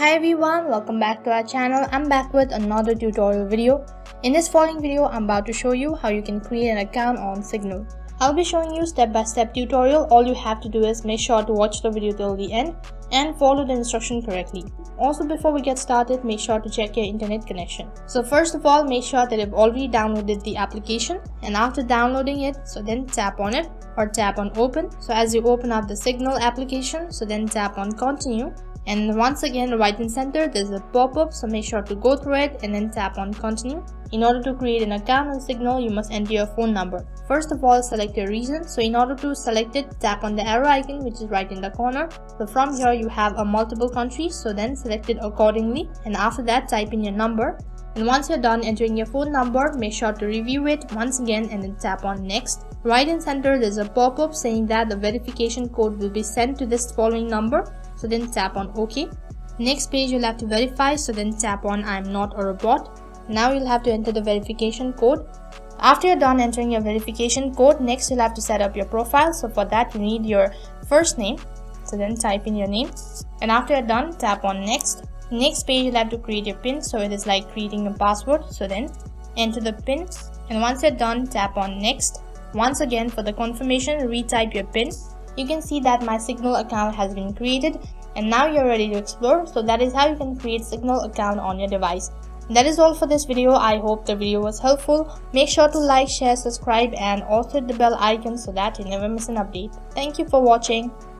Hi everyone, welcome back to our channel. I'm back with another tutorial video. In this following video, I'm about to show you how you can create an account on Signal. I'll be showing you step-by-step tutorial. All you have to do is make sure to watch the video till the end and follow the instruction correctly. Also, before we get started, make sure to check your internet connection. So first of all, make sure that you've already downloaded the application, and after downloading it, so then tap on it or tap on open. So as you open up the Signal application, so then tap on continue. And once again, right in center, there's a pop-up, so make sure to go through it and then tap on continue. In order to create an account on Signal, you must enter your phone number. First of all, select your region. So in order to select it, tap on the arrow icon which is right in the corner. So from here you have a multiple countries, so then select it accordingly, and after that type in your number. And once you're done entering your phone number, make sure to review it once again and then tap on next. Right in center, there's a pop-up saying that the verification code will be sent to this following number, so then tap on OK. Next page you'll have to verify, so then tap on I'm not a robot. Now you'll have to enter the verification code. After you're done entering your verification code, next you'll have to set up your profile. So for that you need your first name, so then type in your name, and after you're done, tap on next. Next page you'll have to create your PIN, so it is like creating a password, so then enter the PIN, and once you're done, tap on next. Once again, for the confirmation, retype your PIN. You can see that my Signal account has been created, and now you're ready to explore. So that is how you can create Signal account on your device. That is all for this video. I hope the video was helpful. Make sure to like, share, subscribe, and also hit the bell icon so that you never miss an update. Thank you for watching.